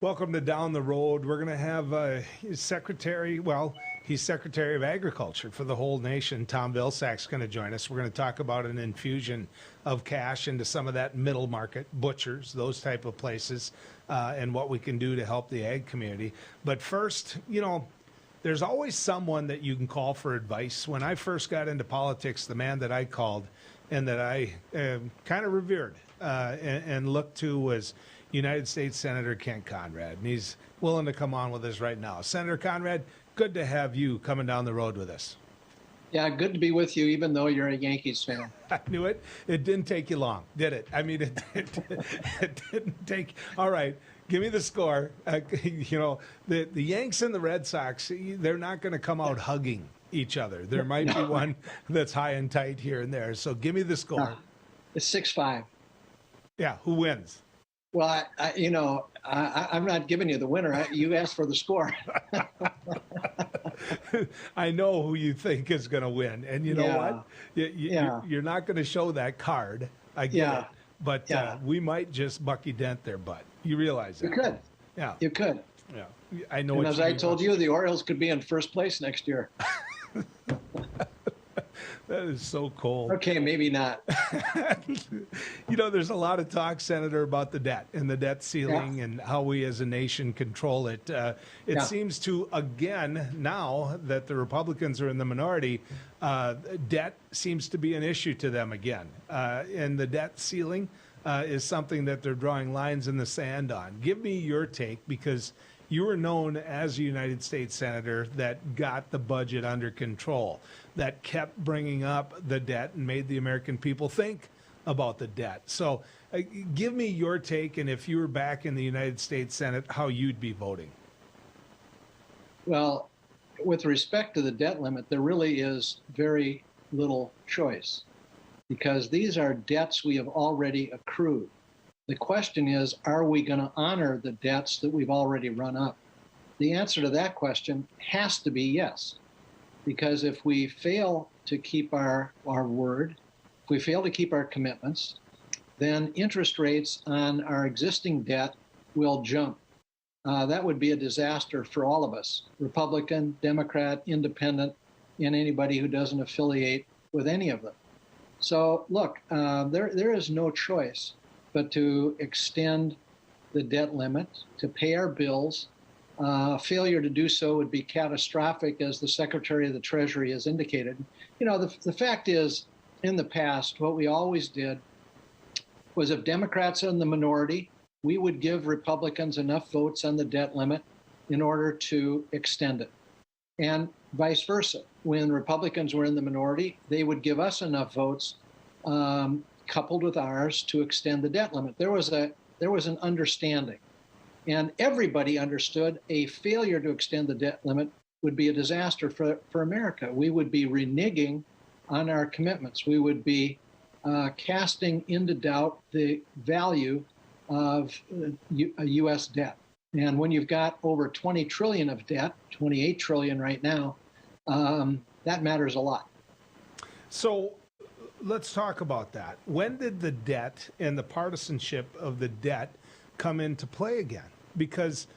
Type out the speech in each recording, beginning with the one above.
Welcome to Down the Road. We're going to have he's Secretary of Agriculture for the whole nation. Tom Vilsack's going to join us. We're going to talk about an infusion of cash into some of that middle market, butchers, those type of places, and what we can do to help the ag community. But first, there's always someone that you can call for advice. When I first got into politics, the man that I called and that I kind of revered and looked to was United States Senator Kent Conrad, and he's willing to come on with us right now. Senator Conrad, good to have you coming down the road with us. Yeah, good to be with you, even though you're a Yankees fan. I knew it. It didn't take you long, did it? I mean, it didn't take. All right, give me the score. The Yanks and the Red Sox, they're not going to come out hugging each other. There might be one that's high and tight here and there. So give me the score. It's 6-5. Yeah, who wins? Well, I'm not giving you the winner. You asked for the score. I know who you think is going to win, and you know what? You're not going to show that card. I get it, but we might just Bucky Dent their butt. You realize that? You could. Yeah, you could. Yeah, I know. And as I told you, the Orioles could be in first place next year. That is so cold. Okay, maybe not. There's a lot of talk, Senator, about the debt and the debt ceiling and how we as a nation control it. It seems to, again, now that the Republicans are in the minority, debt seems to be an issue to them again. And the debt ceiling is something that they're drawing lines in the sand on. Give me your take, because you were known as a United States Senator that got the budget under control, that kept bringing up the debt and made the American people think about the debt. So give me your take, and if you were back in the United States Senate, how you'd be voting. Well, with respect to the debt limit, there really is very little choice, because these are debts we have already accrued. The question is, are we going to honor the debts that we've already run up? The answer to that question has to be yes, because if we fail to keep our word, if we fail to keep our commitments, then interest rates on our existing debt will jump. That would be a disaster for all of us, Republican, Democrat, Independent, and anybody who doesn't affiliate with any of them. So look, there is no choice but to extend the debt limit, to pay our bills. Failure to do so would be catastrophic, as the Secretary of the Treasury has indicated. The fact is, in the past, what we always did was, if Democrats are in the minority, we would give Republicans enough votes on the debt limit in order to extend it. And vice versa. When Republicans were in the minority, they would give us enough votes coupled with ours to extend the debt limit. There was an understanding, and everybody understood a failure to extend the debt limit would be a disaster for America. We would be reneging on our commitments. We would be casting into doubt the value of U.S. debt. And when you've got over 20 trillion of debt, 28 trillion right now, that matters a lot. So let's talk about that. When did the debt and the partisanship of the debt come into play again? Because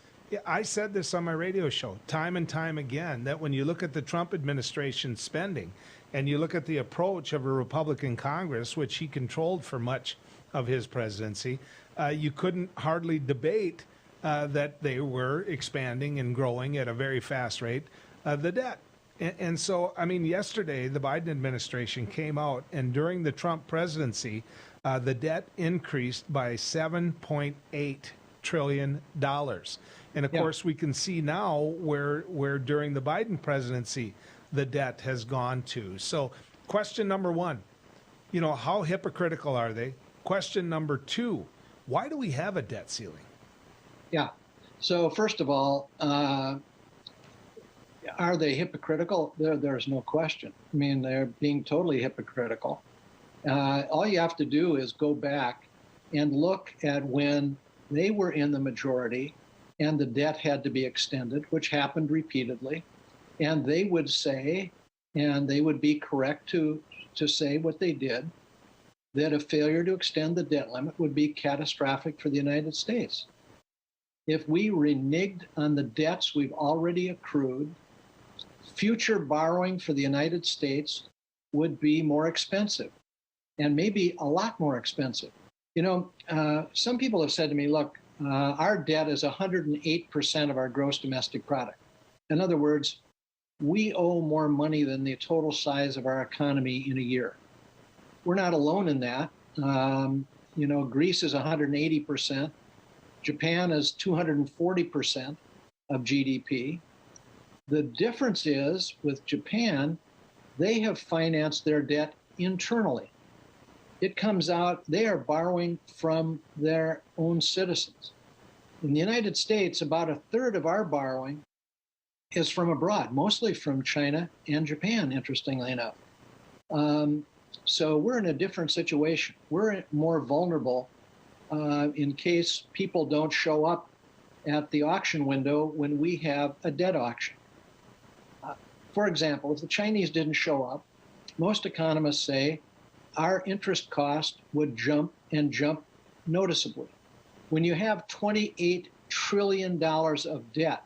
I said this on my radio show time and time again, that when you look at the Trump administration spending and you look at the approach of a Republican Congress, which he controlled for much of his presidency, you couldn't hardly debate that they were expanding and growing at a very fast rate, the debt. And so, yesterday, the Biden administration came out, and during the Trump presidency, the debt increased by $7.8 trillion. And of course, we can see now where during the Biden presidency, the debt has gone to. So question number one, how hypocritical are they? Question number two, why do we have a debt ceiling? Yeah. So first of all, are they hypocritical? There's no question. They're being totally hypocritical. All you have to do is go back and look at when they were in the majority and the debt had to be extended, which happened repeatedly. And they would say, and they would be correct to say what they did, that a failure to extend the debt limit would be catastrophic for the United States. if we reneged on the debts we've already accrued, future borrowing for the United States would be more expensive, and maybe a lot more expensive. Some people have said to me, look, our debt is 108% of our gross domestic product. In other words, we owe more money than the total size of our economy in a year. We're not alone in that. Greece is 180%. Japan is 240% of GDP. The difference is with Japan, they have financed their debt internally. It comes out, they are borrowing from their own citizens. In the United States, about a third of our borrowing is from abroad, mostly from China and Japan, interestingly enough. So we're in a different situation. We're more vulnerable in case people don't show up at the auction window when we have a debt auction. For example, if the Chinese didn't show up, most economists say our interest cost would jump noticeably. When you have $28 trillion of debt,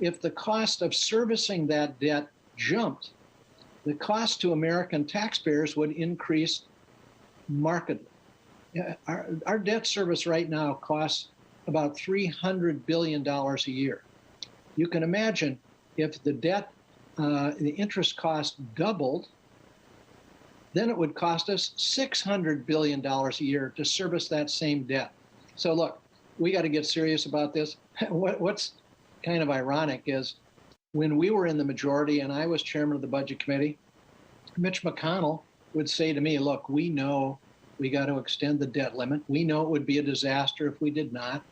if the cost of servicing that debt jumped, the cost to American taxpayers would increase markedly. Our debt service right now costs about $300 billion a year. You can imagine if the interest cost doubled, then it would cost us $600 billion a year to service that same debt. So look, we got to get serious about this. What's kind of ironic is when we were in the majority and I was chairman of the Budget Committee, Mitch McConnell would say to me, look, we know we got to extend the debt limit. We know it would be a disaster if we did not.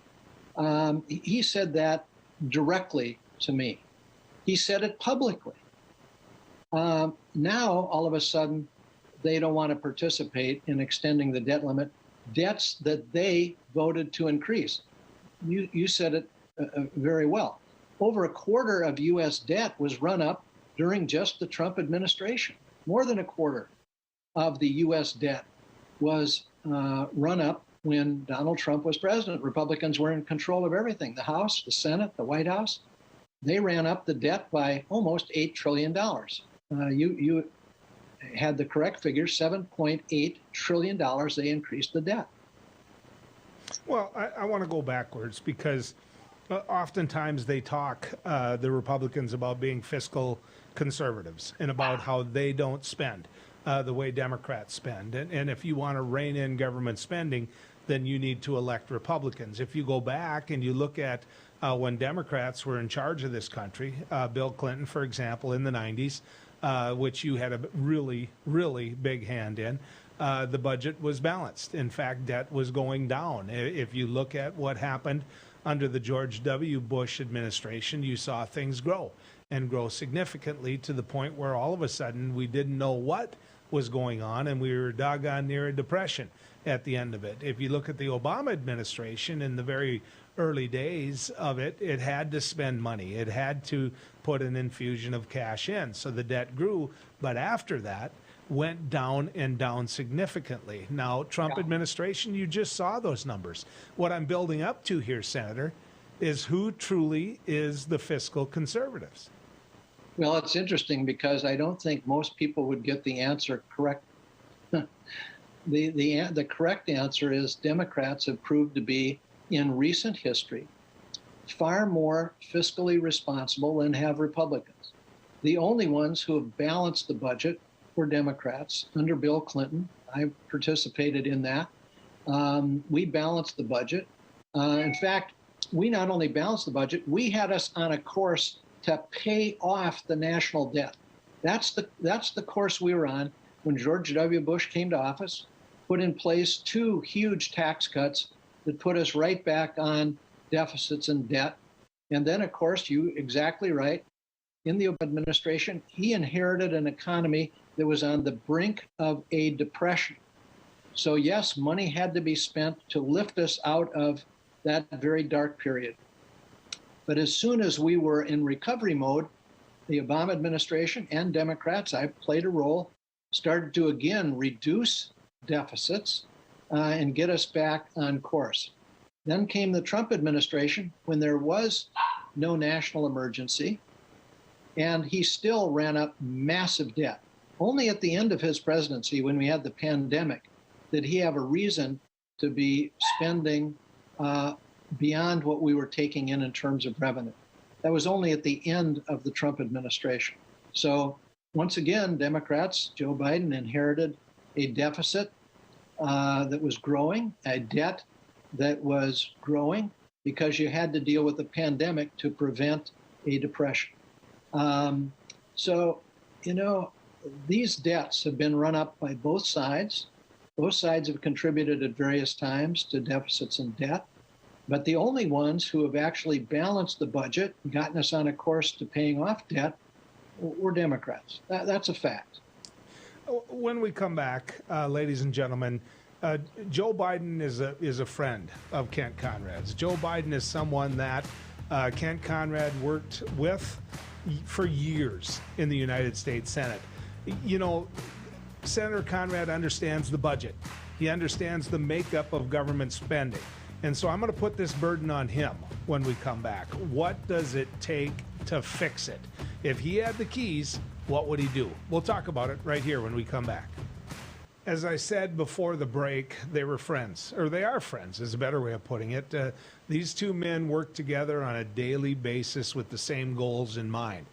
He said that directly to me. He said it publicly. Now, all of a sudden, they don't want to participate in extending the debt limit, debts that they voted to increase. You said it very well. Over a quarter of U.S. debt was run up during just the Trump administration. More than a quarter of the U.S. debt was run up when Donald Trump was president. Republicans were in control of everything, the House, the Senate, the White House. They ran up the debt by almost $8 trillion. You had the correct figure, $7.8 trillion. They increased the debt. Well, I want to go backwards because oftentimes they talk, the Republicans, about being fiscal conservatives and about how they don't spend the way Democrats spend. And if you want to rein in government spending, then you need to elect Republicans. If you go back and you look at when Democrats were in charge of this country, Bill Clinton, for example, in the 90s, which you had a really, really big hand in, the budget was balanced. In fact, debt was going down. If you look at what happened under the George W. Bush administration, you saw things grow and grow significantly to the point where all of a sudden we didn't know what was going on and we were doggone near a depression at the end of it. If you look at the Obama administration in the very early days of it, it had to spend money. It had to put an infusion of cash in. So the debt grew, but after that went down and down significantly. Now, Trump administration, you just saw those numbers. What I'm building up to here, Senator, is who truly is the fiscal conservatives? Well, it's interesting because I don't think most people would get the answer correct. The correct answer is Democrats have proved to be, in recent history, far more fiscally responsible than have Republicans. The only ones who have balanced the budget were Democrats under Bill Clinton. I participated in that. We balanced the budget. In fact, we not only balanced the budget, we had us on a course to pay off the national debt. That's the course we were on when George W. Bush came to office, put in place 2 huge tax cuts that put us right back on deficits and debt. And then, of course, you exactly right, in the administration, he inherited an economy that was on the brink of a depression. So yes, money had to be spent to lift us out of that very dark period. But as soon as we were in recovery mode, the Obama administration and Democrats, I played a role, started to again reduce deficits and get us back on course. Then came the Trump administration when there was no national emergency, and he still ran up massive debt. Only at the end of his presidency, when we had the pandemic, did he have a reason to be spending beyond what we were taking in terms of revenue. That was only at the end of the Trump administration. So once again, Democrats, Joe Biden inherited a deficit that was growing, a debt that was growing because you had to deal with the pandemic to prevent a depression. So, these debts have been run up by both sides. Both sides have contributed at various times to deficits and debt. But the only ones who have actually balanced the budget and gotten us on a course to paying off debt were Democrats. That's a fact. When we come back, ladies and gentlemen, Joe Biden is a friend of Kent Conrad's. Joe Biden is someone that Kent Conrad worked with for years in the United States Senate. Senator Conrad understands the budget. He understands the makeup of government spending. And so I'm going to put this burden on him when we come back. What does it take to fix it? If he had the keys, what would he do? We'll talk about it right here when we come back. As I said before the break, they were friends, or they are friends is a better way of putting it. These two men work together on a daily basis with the same goals in mind.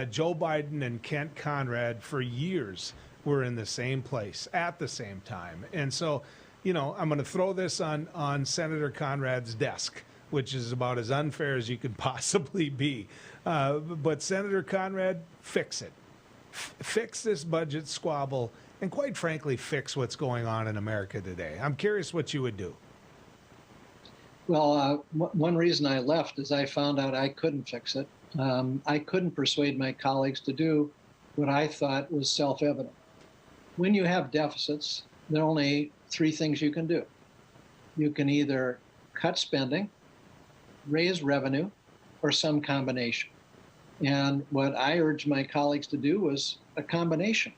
Joe Biden and Kent Conrad for years were in the same place at the same time. And so, I'm going to throw this on Senator Conrad's desk, which is about as unfair as you could possibly be. But Senator Conrad, fix it. Fix this budget squabble, and quite frankly, fix what's going on in America today. I'm curious what you would do. Well, one reason I left is I found out I couldn't fix it. I couldn't persuade my colleagues to do what I thought was self-evident. When you have deficits, there are only three things you can do. You can either cut spending, raise revenue, or some combination. And what I urged my colleagues to do was a combination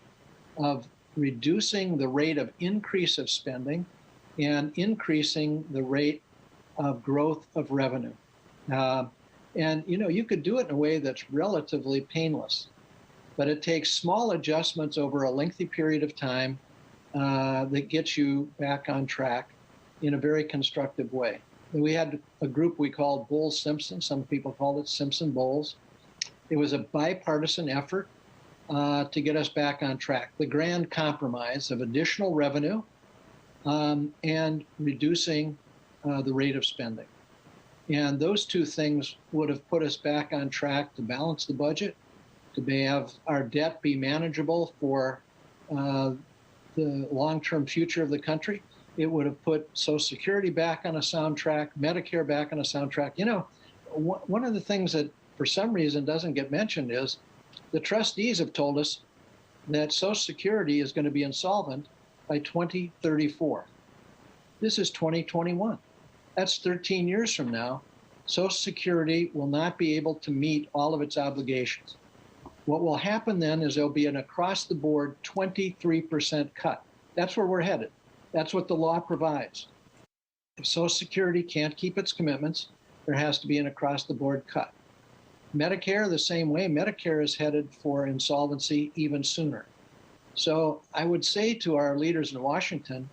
of reducing the rate of increase of spending and increasing the rate of growth of revenue. And you could do it in a way that's relatively painless, but it takes small adjustments over a lengthy period of time that gets you back on track in a very constructive way. And we had a group we called Bowles-Simpson. Some people called it Simpson-Bowles. It was a bipartisan effort to get us back on track. The grand compromise of additional revenue and reducing the rate of spending. And those two things would have put us back on track to balance the budget, to have our debt be manageable for the long-term future of the country. It would have put Social Security back on a sound track, Medicare back on a sound track. One of the things that for some reason doesn't get mentioned is the trustees have told us that Social Security is going to be insolvent by 2034. This is 2021. That's 13 years from now. Social Security will not be able to meet all of its obligations. What will happen then is there'll be an across-the-board 23% cut. That's where we're headed. That's what the law provides. If Social Security can't keep its commitments, there has to be an across-the-board cut. Medicare, the same way. Medicare is headed for insolvency even sooner. So I would say to our leaders in Washington,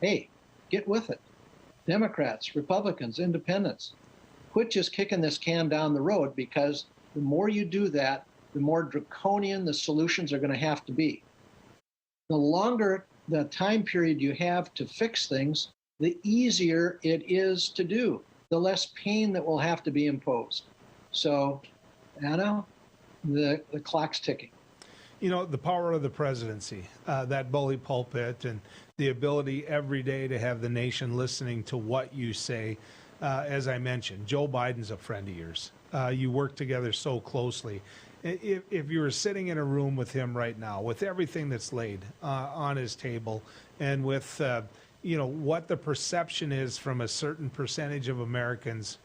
hey, get with it. Democrats, Republicans, independents, quit just kicking this can down the road, because the more you do that, the more draconian the solutions are going to have to be. The longer the time period you have to fix things, the easier it is to do, the less pain that will have to be imposed. So, Anna, the clock's ticking. The power of the presidency, that bully pulpit, and the ability every day to have the nation listening to what you say. As I mentioned, Joe Biden's a friend of yours. You work together so closely. If you were sitting in a room with him right now, with everything that's laid on his table, and with what the perception is from a certain percentage of Americans,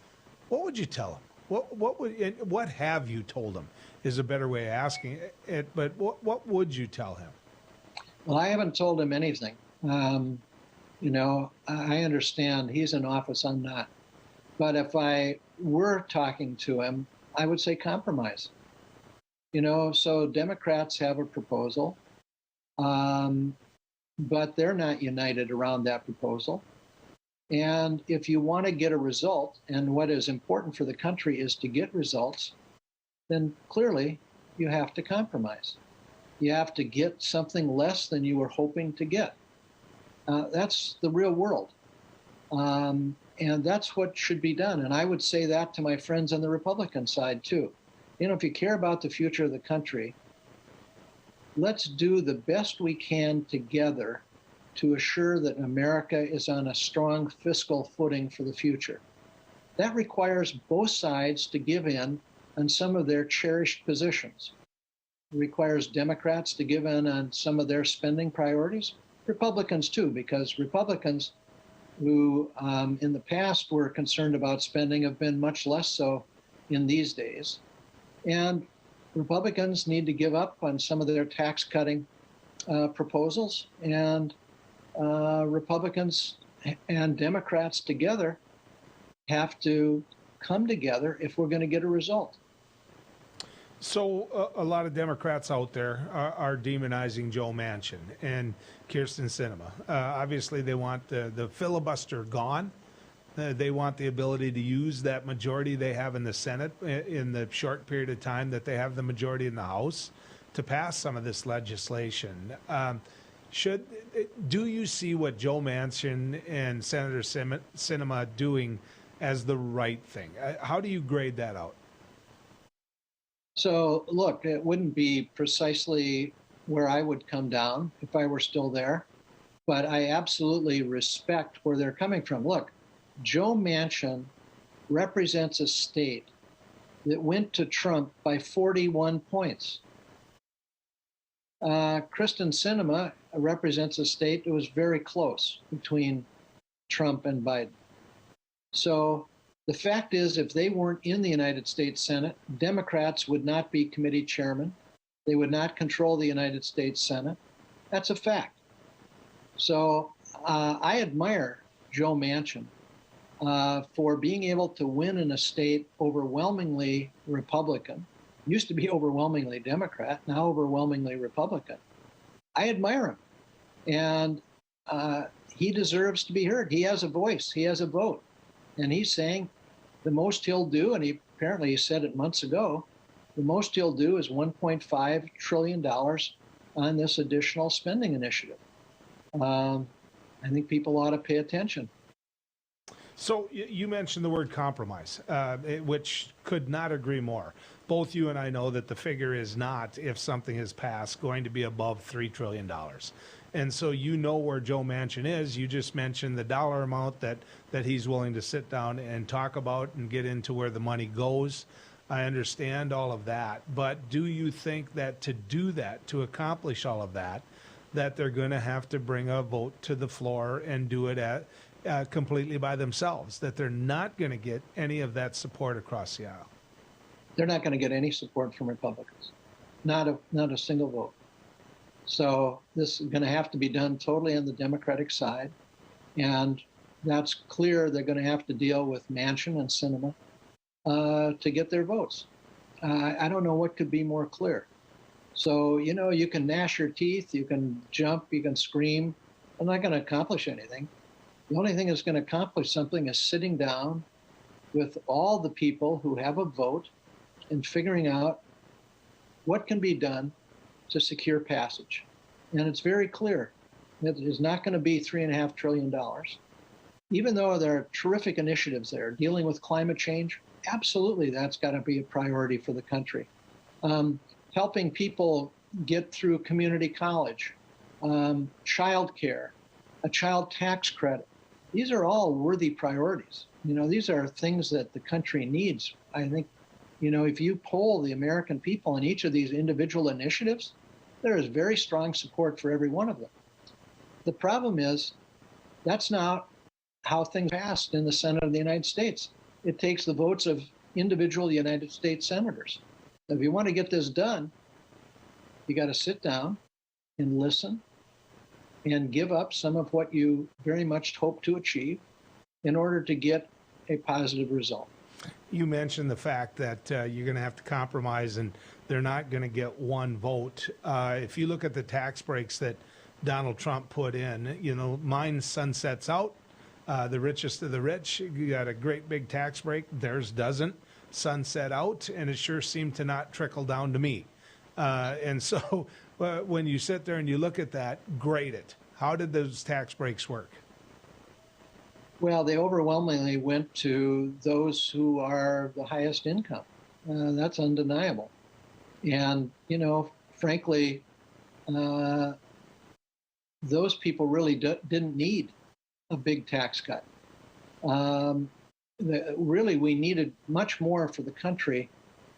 what would you tell him? What have you told him is a better way of asking it, but what would you tell him? Well, I haven't told him anything. I understand he's in office, I'm not. But if I were talking to him, I would say compromise. So Democrats have a proposal, but they're not united around that proposal. And if you want to get a result, and what is important for the country is to get results, then clearly you have to compromise. You have to get something less than you were hoping to get. That's the real world. And that's what should be done. And I would say that to my friends on the Republican side, too. If you care about the future of the country, let's do the best we can together to assure that America is on a strong fiscal footing for the future. That requires both sides to give in on some of their cherished positions. It requires Democrats to give in on some of their spending priorities, Republicans too, because Republicans who in the past were concerned about spending have been much less so in these days. And Republicans need to give up on some of their tax cutting proposals, and Republicans and Democrats together have to come together if we're going to get a result. So a lot of Democrats out there are demonizing Joe Manchin and Kyrsten Sinema. Obviously, they want the filibuster gone. They want the ability to use that majority they have in the Senate in the short period of time that they have the majority in the House to pass some of this legislation. Do you see what Joe Manchin and Senator Sinema doing as the right thing? How do you grade that out? So, look, it wouldn't be precisely where I would come down if I were still there, but I absolutely respect where they're coming from. Look, Joe Manchin represents a state that went to Trump by 41 points. Kyrsten Sinema represents a state that was very close between Trump and Biden. So the fact is, if they weren't in the United States Senate, Democrats would not be committee chairman. They would not control the United States Senate. That's a fact. So I admire Joe Manchin for being able to win in a state overwhelmingly Republican. Used to be overwhelmingly Democrat, now overwhelmingly Republican. I admire him. And he deserves to be heard. He has a voice. He has a vote. And he's saying the most he'll do, and he apparently said it months ago, the most he'll do is $1.5 trillion on this additional spending initiative. I think people ought to pay attention. So you mentioned the word compromise, which could not agree more. Both you and I know that the figure is not, if something is passed, going to be above $3 trillion. And so you know where Joe Manchin is. You just mentioned the dollar amount that he's willing to sit down and talk about and get into where the money goes. I understand all of that. But do you think that to do that, to accomplish all of that, that they're going to have to bring a vote to the floor and do it completely by themselves, that they're not going to get any of that support across the aisle? They're not going to get any support from Republicans, not a single vote. So this is going to have to be done totally on the Democratic side. And that's clear. They're going to have to deal with Manchin and Sinema to get their votes. I don't know what could be more clear. So, you can gnash your teeth, you can jump, you can scream. I'm not going to accomplish anything. The only thing that's going to accomplish something is sitting down with all the people who have a vote and figuring out what can be done to secure passage. And it's very clear that it is not going to be $3.5 trillion. Even though there are terrific initiatives there dealing with climate change, absolutely that's got to be a priority for the country. Helping people get through community college, child care, a child tax credit. These are all worthy priorities. These are things that the country needs. I think, if you poll the American people on each of these individual initiatives, there is very strong support for every one of them. The problem is that's not how things passed in the Senate of the United States. It takes the votes of individual United States senators. If you want to get this done, you got to sit down and listen and give up some of what you very much hope to achieve in order to get a positive result. You mentioned the fact that you're going to have to compromise and they're not going to get one vote. If you look at the tax breaks that Donald Trump put in, mine sunsets out. The richest of the rich, you got a great big tax break. Theirs doesn't sunset out, and it sure seemed to not trickle down to me. And so when you sit there and you look at that, grade it. How did those tax breaks work? Well, they overwhelmingly went to those who are the highest income. That's undeniable. And, frankly, those people really didn't need a big tax cut. Really, we needed much more for the country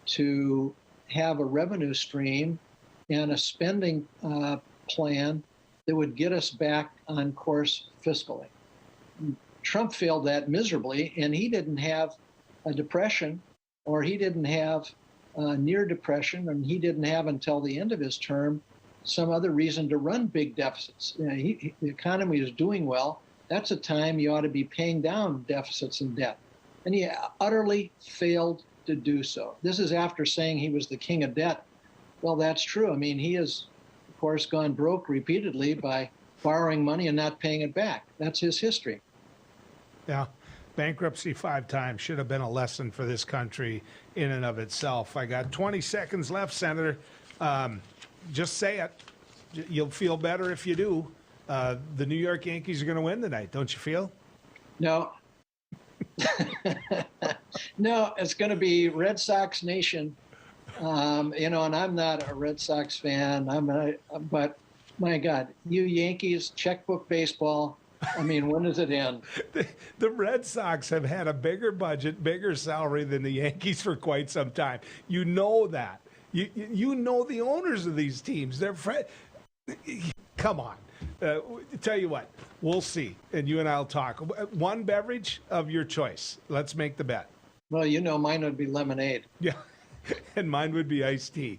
to have a revenue stream and a spending plan that would get us back on course fiscally. Trump failed that miserably, and he didn't have a depression, or he didn't have near depression, and he didn't have until the end of his term some other reason to run big deficits. The economy is doing well. That's a time you ought to be paying down deficits and debt. And he utterly failed to do so. This is after saying he was the king of debt. Well, that's true. I mean, he has, of course, gone broke repeatedly by borrowing money and not paying it back. That's his history. Yeah. Bankruptcy 5 times should have been a lesson for this country in and of itself. I got 20 seconds left, Senator. Just say it. You'll feel better if you do. The New York Yankees are going to win tonight, don't you feel? No. No, it's going to be Red Sox Nation. And I'm not a Red Sox fan. But my God, you Yankees, checkbook baseball. I mean, when does it end? The Red Sox have had a bigger budget, bigger salary than the Yankees for quite some time. You know that. You know the owners of these teams. They're come on. Tell you what, we'll see, and you and I'll talk. One beverage of your choice. Let's make the bet. Well, mine would be lemonade. Yeah, and mine would be iced tea.